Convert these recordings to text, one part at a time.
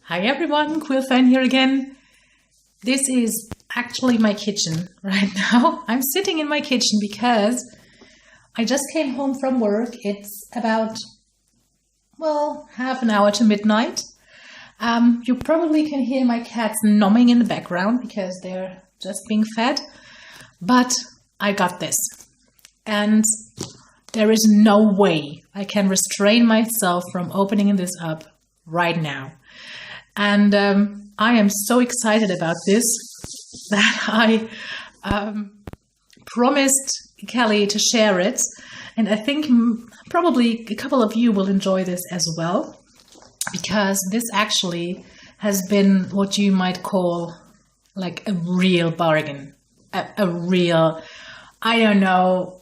Hi everyone, Quill Fan here again. This is actually my kitchen right now. I'm sitting in my kitchen because I just came home from work. It's about, well, half an hour to midnight. You probably can hear my cats nomming in the background because they're just being fed. But I got this. And there is no way I can restrain myself from opening this up right now. And I am so excited about this that I promised Kelly to share it. And I think probably a couple of you will enjoy this as well, because this actually has been what you might call like a real bargain, a real, I don't know,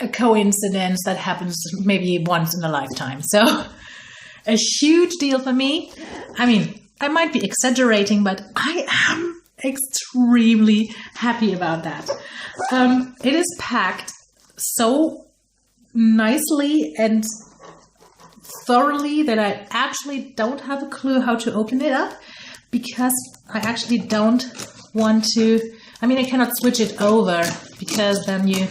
a coincidence that happens maybe once in a lifetime. So a huge deal for me. I mean, I might be exaggerating, but I am extremely happy about that. It is packed so nicely and thoroughly that I actually don't have a clue how to open it up, because I actually don't want to, I mean, I cannot switch it over because then you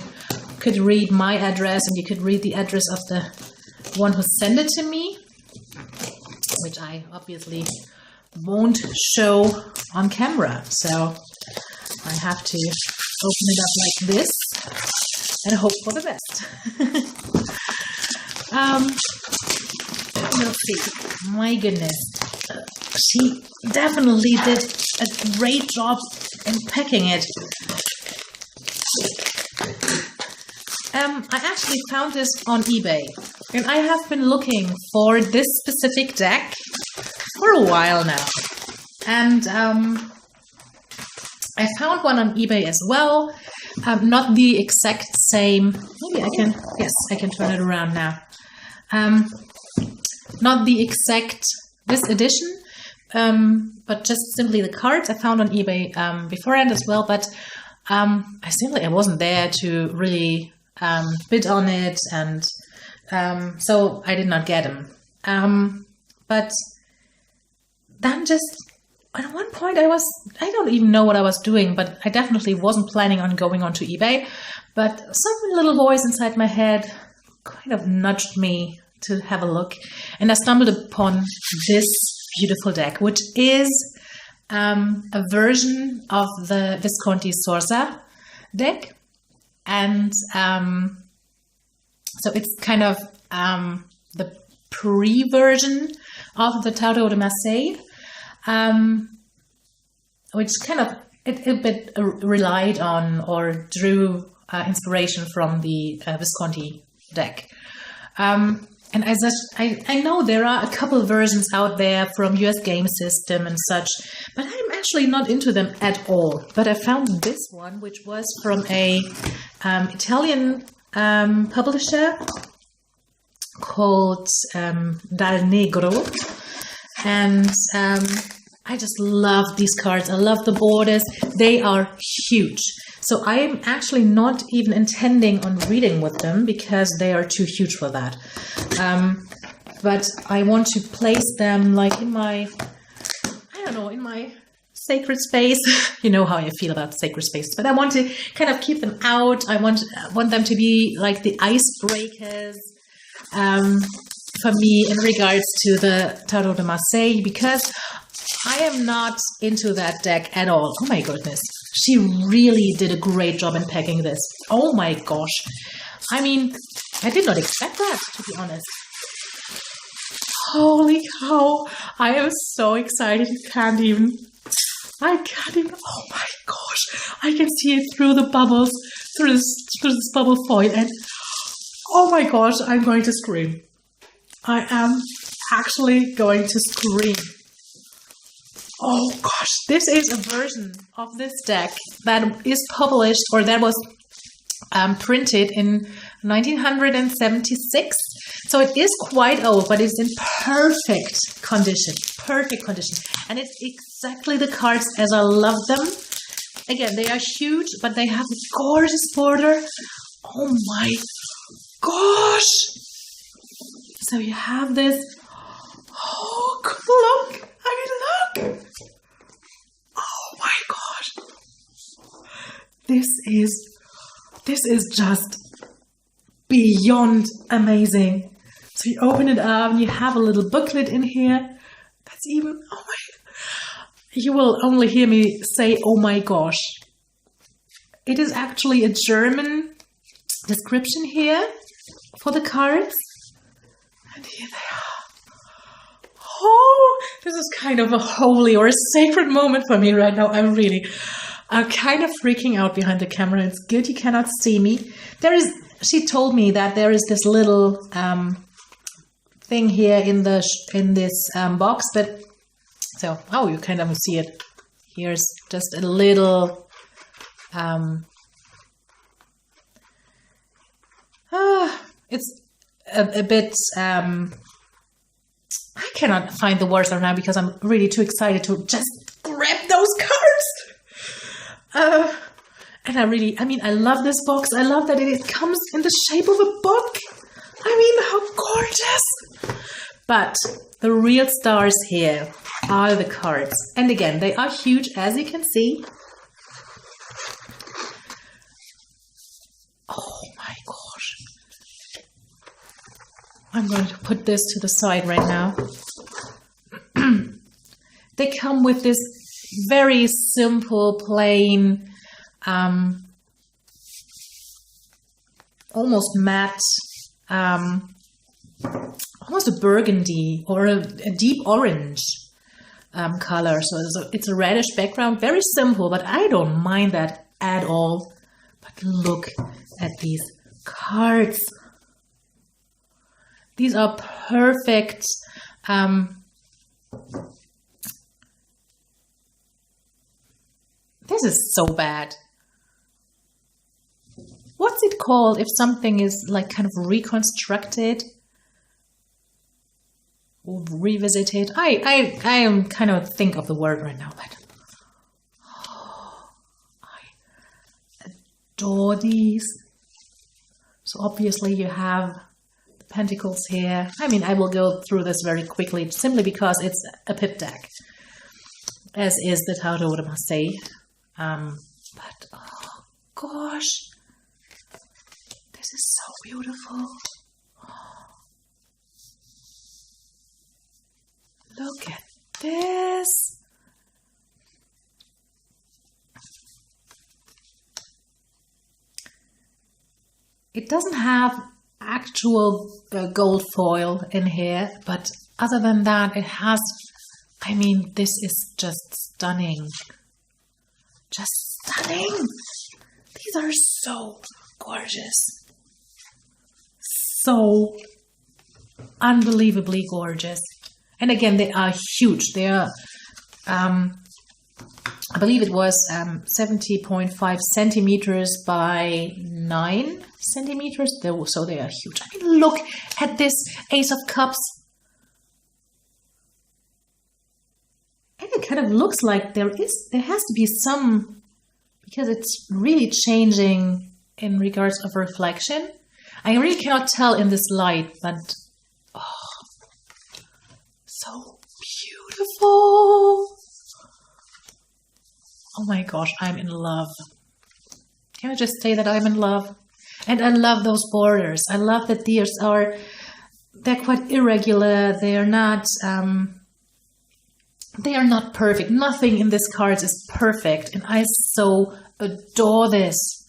could read my address and you could read the address of the one who sent it to me, which I obviously won't show on camera. So I have to open it up like this and hope for the best. Let's see. My goodness. She definitely did a great job in packing it. I actually found this on eBay, and I have been looking for this specific deck for a while now. And I found one on eBay as well. Not the exact same. Maybe I can, yes, I can turn it around now. Not the exact, this edition, but just simply the cards I found on eBay beforehand as well. But I wasn't there to really bid on it, and so I did not get them. But then just at one point I don't even know what I was doing, but I definitely wasn't planning on going onto eBay. But some little voice inside my head kind of nudged me to have a look, and I stumbled upon this beautiful deck, which is a version of the Visconti Sorsa deck. And so it's kind of the pre-version of the Tarot de Marseille, which kind of a bit relied on or drew inspiration from the Visconti deck. And as such, I know there are a couple versions out there from US Game System and such, but I'm actually not into them at all. But I found this one, which was from a Italian publisher called Dal Negro. And I just love these cards. I love the borders. They are huge. So I'm actually not even intending on reading with them because they are too huge for that. But I want to place them like in my, I don't know, in my sacred space. You know how I feel about sacred spaces, but I want to kind of keep them out. I want them to be like the icebreakers for me in regards to the Tarot de Marseille, because I am not into that deck at all. Oh my goodness. She really did a great job in packing this. Oh my gosh. I mean, I did not expect that, to be honest. Holy cow. I am so excited. I can't even. Oh my gosh. I can see it through the bubbles, through this bubble foil. And oh my gosh, I'm going to scream. I am actually going to scream. Oh gosh, this is a version of this deck that is published, or that was printed in 1976. So it is quite old, but it's in perfect condition. Perfect condition. And it's exactly the cards as I love them. Again, they are huge, but they have a gorgeous border. Oh my gosh. So you have this. Oh, look. I this is just beyond amazing. So you open it up and you have a little booklet in here. That's even, oh my, you will only hear me say, oh my gosh. It is actually a German description here for the cards. And here they are. Oh, this is kind of a holy or a sacred moment for me right now. I'm really kind of freaking out behind the camera. It's good you cannot see me. She told me that there is this little thing here in this box, but so you can't even see it. Here's just a little it's a bit I cannot find the words right now because I'm really too excited to just grab those cards. And I love this box. I love that it comes in the shape of a book. I mean, how gorgeous. But the real stars here are the cards. And again, they are huge, as you can see. Oh my gosh. I'm going to put this to the side right now. They come with this very simple, plain, almost matte, almost a burgundy or a deep orange color. So it's a reddish background, very simple, but I don't mind that at all. But look at these cards. These are perfect. This is so bad. What's it called if something is like kind of reconstructed or revisited? I am kind of think of the word right now, but I adore these. So obviously you have the pentacles here. I mean, I will go through this very quickly simply because it's a pip deck, as is the Tarot de Marseille. But oh gosh, this is so beautiful. Look at this. It doesn't have actual gold foil in here, but other than that, it has, I mean, this is just stunning. Just stunning. These are so gorgeous. So unbelievably gorgeous. And again, they are huge. They are, I believe it was 70.5 centimeters by 9 centimeters. So they are huge. I mean, look at this Ace of Cups. And it kind of looks like there has to be some, because it's really changing in regards of reflection. I really cannot tell in this light, but oh, so beautiful. Oh my gosh, I'm in love. Can I just say that I'm in love? And I love those borders. I love that they're quite irregular. They are not perfect. Nothing in this cards is perfect. And I so adore this.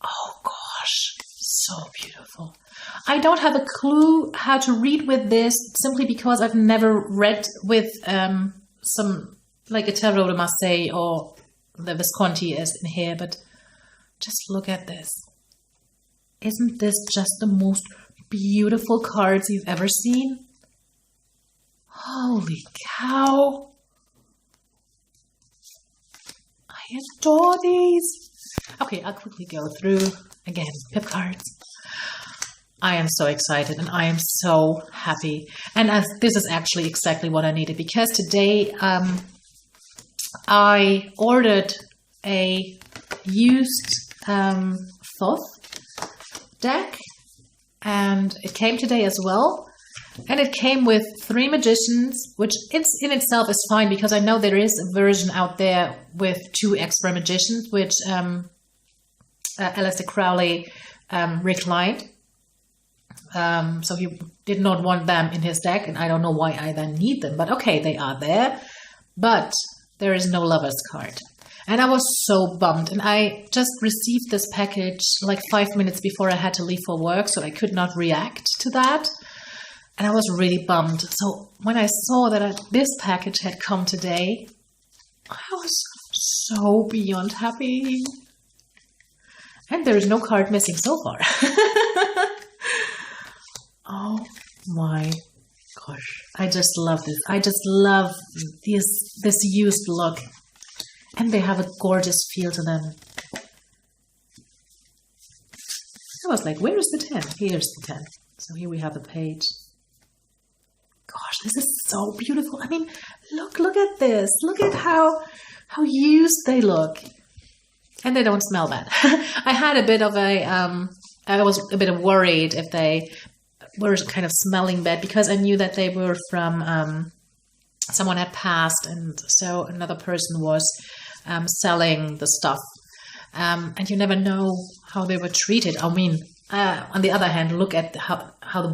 Oh gosh, so beautiful. I don't have a clue how to read with this simply because I've never read with some, like a Tarot de Marseille or the Visconti is in here, but just look at this. Isn't this just the most beautiful cards you've ever seen? Holy cow. I adore these. Okay, I'll quickly go through again, pip cards. I am so excited and I am so happy. And this is actually exactly what I needed, because today I ordered a used Thoth deck and it came today as well. And it came with 3 magicians, which it's in itself is fine because I know there is a version out there with 2 extra magicians, which Aleister Crowley reclined. So he did not want them in his deck, and I don't know why I then need them. But okay, they are there. But there is no Lover's card. And I was so bummed. And I just received this package like 5 minutes before I had to leave for work, so I could not react to that. And I was really bummed. So when I saw that this package had come today, I was so beyond happy. And there is no card missing so far. Oh my gosh. I just love this. I just love this used look. And they have a gorgeous feel to them. I was like, where is the 10? Here's the 10. So here we have the page. Gosh, this is so beautiful. I mean, look at this. Look at how used they look. And they don't smell bad. I had a bit of I was a bit worried if they were kind of smelling bad because I knew that they were from, someone had passed and so another person was selling the stuff. And you never know how they were treated. I mean, on the other hand, look at how the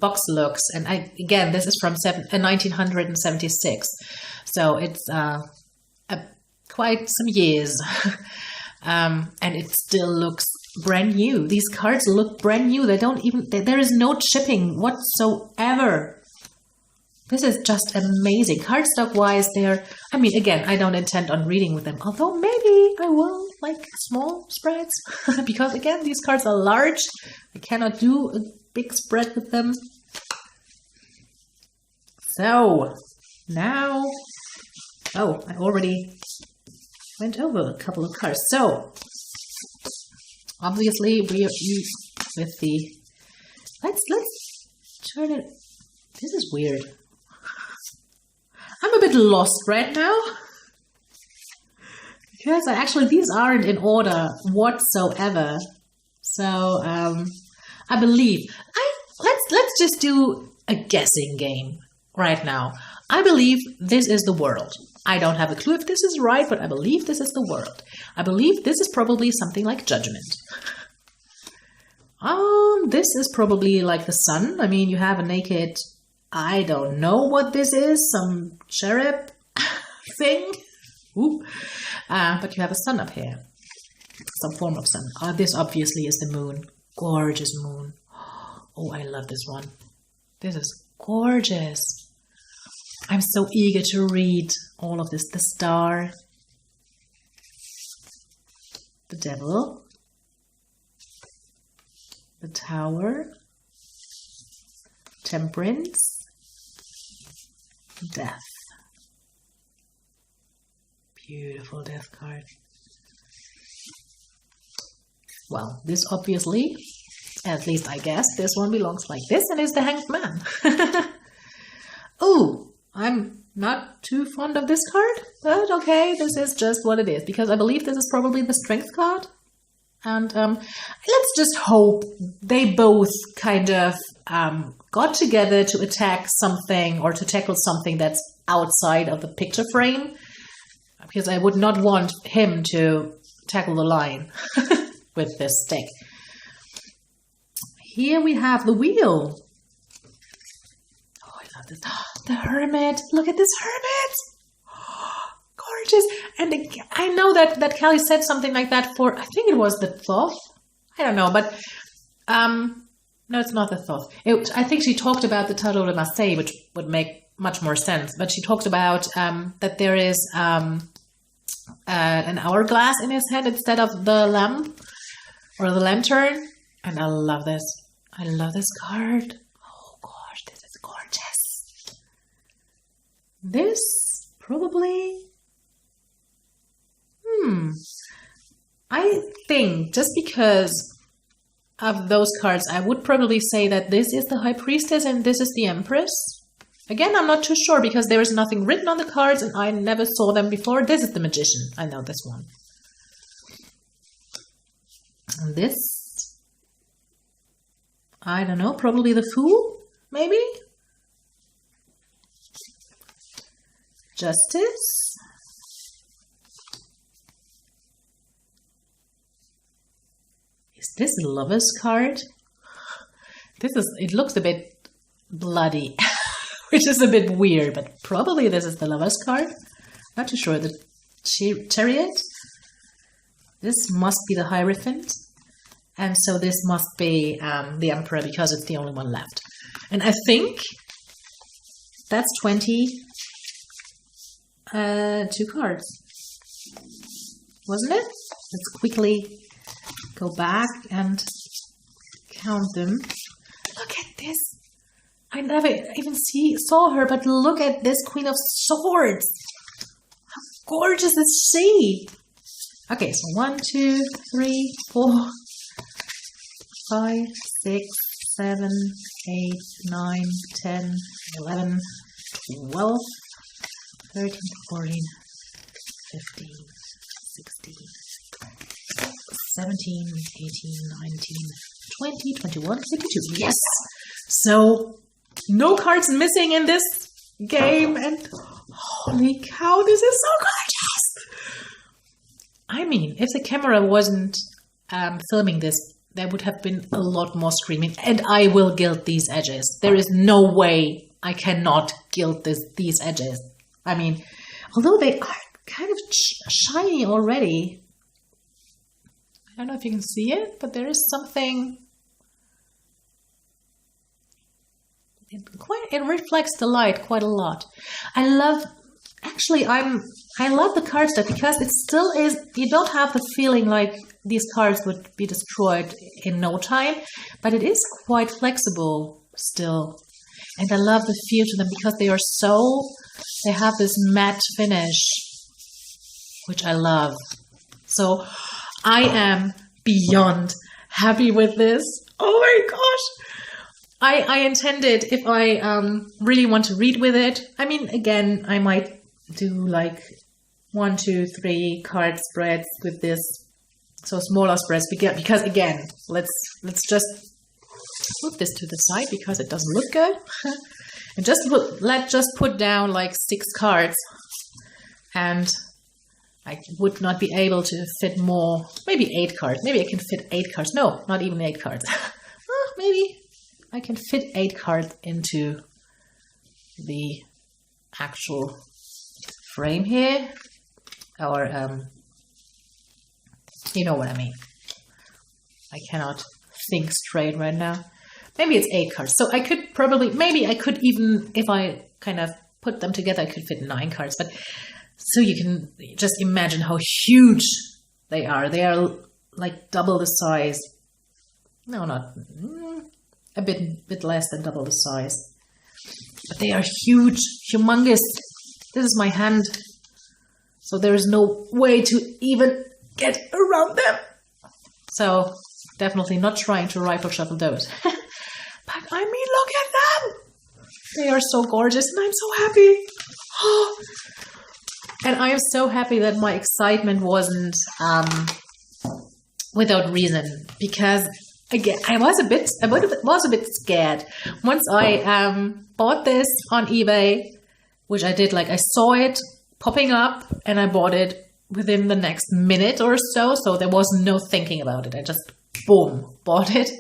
box looks. And again, this is from 1976. So it's quite some years. And it still looks brand new. These cards look brand new. They don't even, there is no chipping whatsoever. This is just amazing. Cardstock wise, I mean, again, I don't intend on reading with them, although maybe I will, like small spreads, because again, these cards are large. I cannot do a big spread with them. So now, oh, I already went over a couple of cards. So obviously we with the, let's turn it. This is weird. I'm a bit lost right now because these aren't in order whatsoever. So I believe let's just do a guessing game right now. I believe this is the world. I don't have a clue if this is right, but I believe this is the world. I believe this is probably something like Judgment. This is probably like the sun. I mean, you have a naked, I don't know what this is, some cherub thing. Ooh. But you have a sun up here. Some form of sun. This obviously is the moon. Gorgeous moon. Oh, I love this one. This is gorgeous. I'm so eager to read all of this. The star. The devil. The tower. Temperance. Death. Beautiful death card. Well, this obviously, at least I guess, this one belongs like this and is the Hanged Man. Oh, I'm not too fond of this card, but okay, this is just what it is, because I believe this is probably the Strength card. And let's just hope they both kind of got together to attack something or to tackle something that's outside of the picture frame. Because I would not want him to tackle the lion with this stick. Here we have the wheel. Oh, I love this. The hermit. Look at this hermit. Gorgeous. And I know that Kelly said something like that for, I think it was the Thoth. I don't know, but no, it's not the Thoth. I think she talked about the Tarot de Marseille, which would make much more sense. But she talked about that there is an hourglass in his head instead of the lamp or the lantern. And I love this. I love this card. Oh gosh, this is gorgeous. This probably... I think just because of those cards, I would probably say that this is the High Priestess and this is the Empress. Again, I'm not too sure because there is nothing written on the cards and I never saw them before. This is the Magician. I know this one. And this, I don't know, probably the Fool, maybe? Justice. Is this a Lover's card? It looks a bit bloody, which is a bit weird, but probably this is the Lover's card. Not too sure. The Chariot. This must be the Hierophant. And so this must be the Emperor because it's the only one left. And I think that's 22 cards. Wasn't it? Let's quickly go back and count them. Look at this. I never even saw her, but look at this Queen of Swords. How gorgeous is she? Okay, so 1, 2, 3, 4, 5, 6, 7, 8, 9, 10, 11, 12, 13, 14, 15, 16, 17, 18, 19, 20, 21, 22. Yes! So, no cards missing in this game, and holy cow, this is so gorgeous! I mean, if the camera wasn't filming this, there would have been a lot more screaming, and I will gild these edges. There is no way I cannot gild these edges. I mean, although they are kind of shiny already. I don't know if you can see it, but there is something. It reflects the light quite a lot. I love the card stock because it still is. You don't have the feeling like these cards would be destroyed in no time, but it is quite flexible still. And I love the feel to them because they have this matte finish, which I love. So I am beyond happy with this. Oh my gosh. I intended, if I really want to read with it, I mean, again, I might do like 1, 2, 3 card spreads with this. So smaller spreads, because again, let's just put this to the side because it doesn't look good. And let's just put down like 6 cards, and I would not be able to fit more, maybe 8 cards. Maybe I can fit 8 cards. No, not even 8 cards. Maybe I can fit 8 cards into the actual frame here, or you know what I mean. I cannot think straight right now. Maybe it's 8 cards. So I could probably, maybe I could even, if I kind of put them together, I could fit 9 cards. But so you can just imagine how huge they are. They are like double the size. No, not a bit less than double the size. But they are huge, humongous. This is my hand. So there is no way to even get around them. So definitely not trying to rifle shuffle those. But I mean, look at them. They are so gorgeous and I'm so happy. And I am so happy that my excitement wasn't without reason, because again, I was a bit scared. Once I bought this on eBay, which I did, like I saw it popping up and I bought it within the next minute or so. So there was no thinking about it. I just, boom, bought it.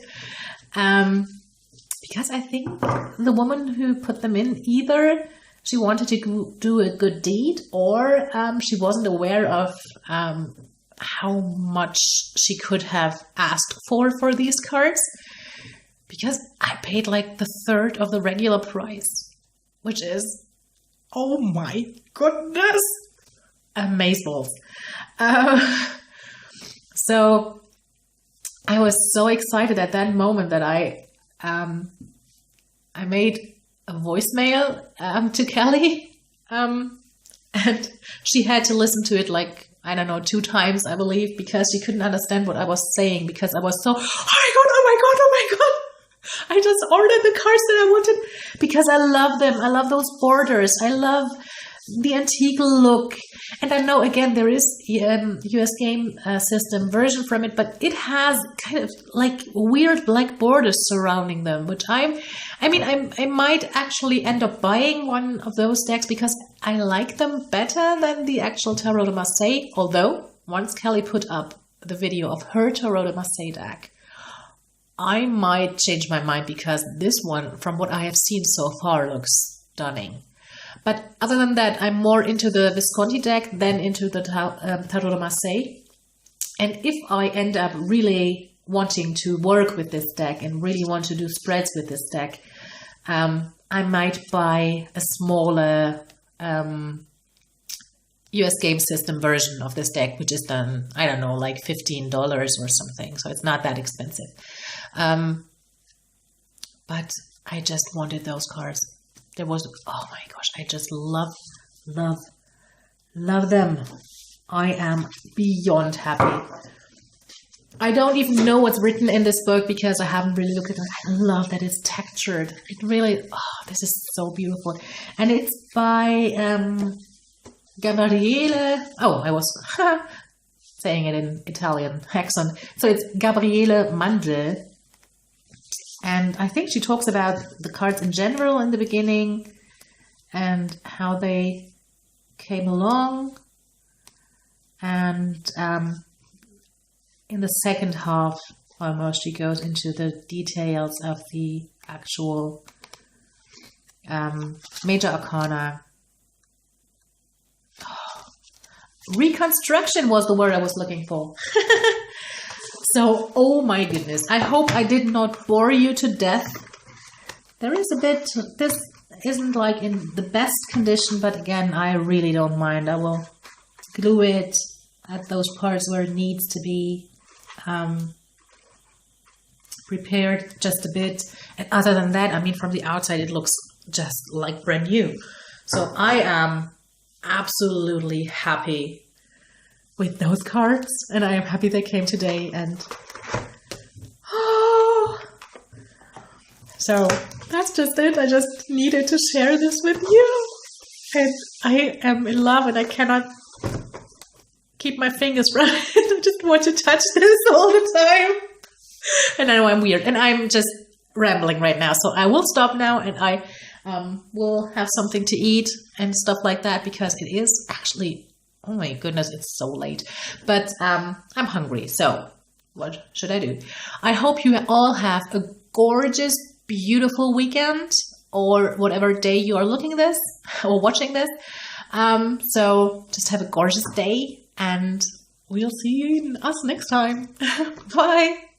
Because I think the woman who put them in, either she wanted to do a good deed, or she wasn't aware of how much she could have asked for these cards, because I paid like the third of the regular price, which is, oh my goodness, amazeballs. So I was so excited at that moment that I made a voicemail to Kelly, and she had to listen to it like, I don't know, 2 times, I believe, because she couldn't understand what I was saying, because I was so, oh my god, I just ordered the cards that I wanted, because I love them. I love those borders. I love the antique look. And I know, again, there is US game system version from it, but it has kind of like weird black borders surrounding them, which I might actually end up buying one of those decks, because I like them better than the actual Tarot de Marseille, although once Kelly put up the video of her Tarot de Marseille deck, I might change my mind because this one, from what I have seen so far, looks stunning. But other than that, I'm more into the Visconti deck than into the Tarot de Marseille. And if I end up really wanting to work with this deck and really want to do spreads with this deck, I might buy a smaller US game system version of this deck, which is done, I don't know, like $15 or something. So it's not that expensive. But I just wanted those cards. There was, oh my gosh, I just love them. I am beyond happy. I don't even know what's written in this book because I haven't really looked at it. I love that it's textured. It really, oh, this is so beautiful. And it's by Gabriele. Oh, I was saying it in Italian accent. So it's Gabriele Mandel. And I think she talks about the cards in general in the beginning and how they came along. And in the second half, almost, she goes into the details of the actual major arcana. Oh, reconstruction was the word I was looking for. So, oh my goodness, I hope I did not bore you to death. There is a bit, this isn't like in the best condition, but again, I really don't mind. I will glue it at those parts where it needs to be repaired just a bit. And other than that, I mean, from the outside, it looks just like brand new. So I am absolutely happy with those cards, and I am happy they came today. And so that's just it. I just needed to share this with you, and I am in love, and I cannot keep my fingers right. I just want to touch this all the time, and I know I'm weird, and I'm just rambling right now, so I will stop now, and I will have something to eat and stuff like that, because it is actually, oh my goodness, it's so late. But I'm hungry, so what should I do? I hope you all have a gorgeous, beautiful weekend, or whatever day you are looking at this or watching this. So just have a gorgeous day, and we'll see us next time. Bye.